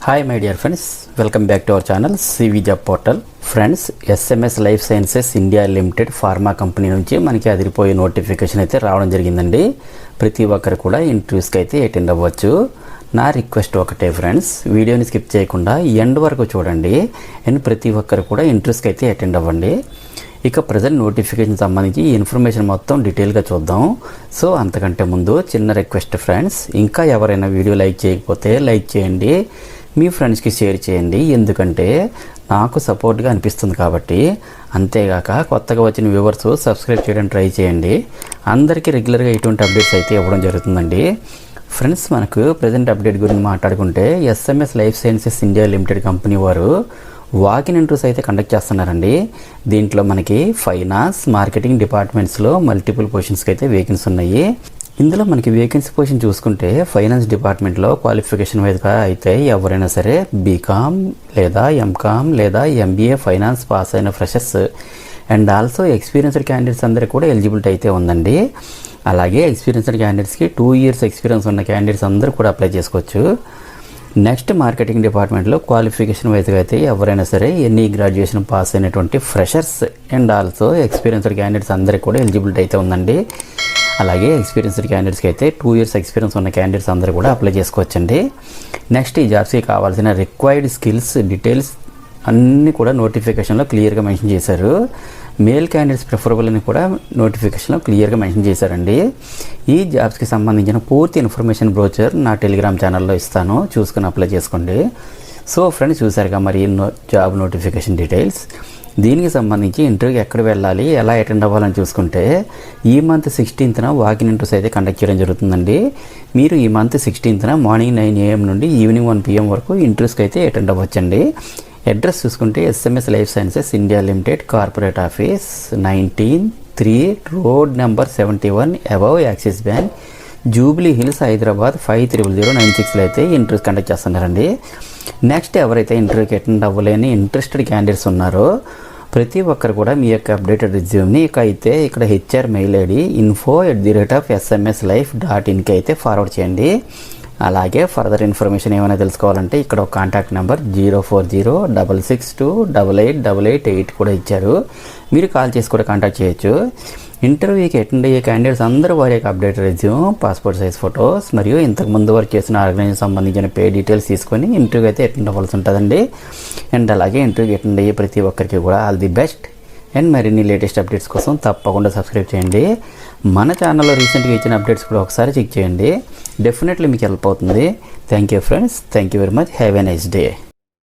Hi my dear friends, welcome back to our channel CV job portal. Friends, SMS life sciences India limited pharma company నుంచి మనకి అదిరిపోయే notification అయితే రావడం జరిగిందండి. ప్రతి ఒక్కరు కూడా ఇంటర్వ్యూస్కి అయితే అటెండ్ అవ్వచ్చు. నా రిక్వెస్ట్ ఒకటే ఫ్రెండ్స్, వీడియోని స్కిప్ చేయకుండా ఎండ్ వరకు చూడండి అండ్ ప్రతి ఒక్కరు కూడా ఇంటర్వ్యూస్కి అయితే అటెండ్ అవ్వండి. ఇక ప్రజెంట్ నోటిఫికేషన్ సంబంధించి ఈ ఇన్ఫర్మేషన్ మొత్తం డీటెయిల్గా చూద్దాం. సో అంతకంటే ముందు చిన్న రిక్వెస్ట్ ఫ్రెండ్స్, ఇంకా ఎవరైనా వీడియో లైక్ చేయకపోతే లైక్ చేయండి, మీ ఫ్రెండ్స్కి షేర్ చేయండి. ఎందుకంటే నాకు సపోర్ట్గా అనిపిస్తుంది కాబట్టి. అంతేగాక కొత్తగా వచ్చిన వ్యూవర్స్ సబ్స్క్రైబ్ చేయడానికి ట్రై చేయండి. అందరికీ రెగ్యులర్గా ఇటువంటి అప్డేట్స్ అయితే ఇవ్వడం జరుగుతుందండి. ఫ్రెండ్స్, మనకు ప్రజెంట్ అప్డేట్ గురించి మాట్లాడుకుంటే SMS life sciences India limited company వారు వాకిన్ ఇంటర్వ్యూస్ అయితే కండక్ట్ చేస్తున్నారండి. దీంట్లో మనకి ఫైనాన్స్, మార్కెటింగ్ డిపార్ట్మెంట్స్లో మల్టిపుల్ పొజిషన్స్కి అయితే వేకెన్సీ ఉన్నాయి. ఇందులో మనకి వేకెన్సీ పొజిషన్ చూసుకుంటే ఫైనాన్స్ డిపార్ట్మెంట్లో క్వాలిఫికేషన్ మీదుగా అయితే ఎవరైనా సరే బీకామ్ లేదా ఎంకామ్ లేదా ఎంబీఏ ఫైనాన్స్ పాస్ అయిన freshers and also experienced candidates అందరికీ కూడా ఎలిజిబిలిటీ అయితే ఉందండి. అలాగే ఎక్స్పీరియన్స్డ్ క్యాండిడేట్స్కి 2 years ఎక్స్పీరియన్స్ ఉన్న క్యాండిడేట్స్ అందరూ కూడా అప్లై చేసుకోవచ్చు. నెక్స్ట్, మార్కెటింగ్ డిపార్ట్మెంట్లో క్వాలిఫికేషన్ వైజ్గా అయితే ఎవరైనా సరే ఎనీ గ్రాడ్యుయేషన్ పాస్ అయినటువంటి freshers and also experienced candidates అందరికీ కూడా ఎలిజిబిలిటీ అయితే ఉందండి. అలాగే ఎక్స్పీరియన్స్డ్ క్యాండిడేట్స్కి అయితే 2 years ఎక్స్పీరియన్స్ ఉన్న క్యాండిడేట్స్ అందరూ కూడా అప్లై చేసుకోవచ్చండి. నెక్స్ట్, ఈ జాబ్స్కి కావాల్సిన రిక్వైర్డ్ స్కిల్స్ డీటెయిల్స్ అన్నీ కూడా నోటిఫికేషన్లో క్లియర్గా మెన్షన్ చేశారు. మేల్ క్యాండిడేట్స్ ప్రిఫరబుల్ అని కూడా నోటిఫికేషన్లో క్లియర్గా మెన్షన్ చేశారండి. ఈ జాబ్స్కి సంబంధించిన పూర్తి ఇన్ఫర్మేషన్ బ్రోచర్ నా టెలిగ్రామ్ ఛానల్లో ఇస్తాను, చూసుకుని అప్లై చేసుకోండి. సో ఫ్రెండ్స్, చూసారుగా మరి జాబ్ నోటిఫికేషన్ డీటెయిల్స్. దీనికి సంబంధించి ఇంటర్వ్యూకి ఎక్కడ వెళ్ళాలి, ఎలా అటెండ్ అవ్వాలని చూసుకుంటే ఈ మంత్ 16th వాకిన్ ఇంటర్వ్యూస్ అయితే కండక్ట్ చేయడం జరుగుతుందండి. మీరు ఈ మంత్ 16th మార్నింగ్ 9 AM నుండి ఈవినింగ్ 1 PM వరకు ఇంటర్వ్యూస్కి అయితే అటెండ్ అవ్వచ్చండి. అడ్రస్ చూసుకుంటే SMS life sciences India limited corporate office 19-3 road number 71 above Axis bank, Jubilee Hills, Hyderabad 500996లో అయితే ఇంటర్వ్యూస్ కండక్ట్ చేస్తున్నారండి. నెక్స్ట్, ఎవరైతే ఇంటర్వ్యూకి అటెండ్ అవ్వలేని ఇంట్రెస్టెడ్ క్యాండిడేట్స్ ఉన్నారో ప్రతి ఒక్కరు కూడా మీ యొక్క అప్డేటెడ్ రిజ్యూమ్ని ఇక్కడ హెచ్ఆర్ మెయిల్ ఐడి info@smslife.in అయితే ఫార్వర్డ్ చేయండి. అలాగే ఫర్దర్ ఇన్ఫర్మేషన్ ఏమైనా తెలుసుకోవాలంటే ఇక్కడ ఒక కాంటాక్ట్ నెంబర్ 0406628888 కూడా ఇచ్చారు. మీరు కాల్ చేసి కూడా కాంటాక్ట్ చేయొచ్చు. ఇంటర్వ్యూకి అటెండ్ అయ్యే క్యాండిడేట్స్ అందరూ వారి యొక్క update resume, passport size photos మరియు ఇంతకుముందు వర్క్ చేసిన ఆర్గనైజేషన్ సంబంధించిన పే డీటెయిల్స్ తీసుకొని ఇంటర్వ్యూకి అయితే అటెండ్ అవ్వాల్సి ఉంటుందండి. అండ్ అలాగే ఇంటర్వ్యూకి అటెండ్ అయ్యే ప్రతి ఒక్కరికి కూడా ఆల్ ది బెస్ట్. అండ్ మరిన్ని లేటెస్ట్ అప్డేట్స్ కోసం తప్పకుండా సబ్స్క్రైబ్ చేయండి. మన ఛానల్లో రీసెంట్గా ఇచ్చిన అప్డేట్స్ కూడా ఒకసారి చెక్ చేయండి. డెఫినెట్లీ మీకు హెల్ప్ అవుతుంది. Thank you friends, thank you very much. Have a nice day.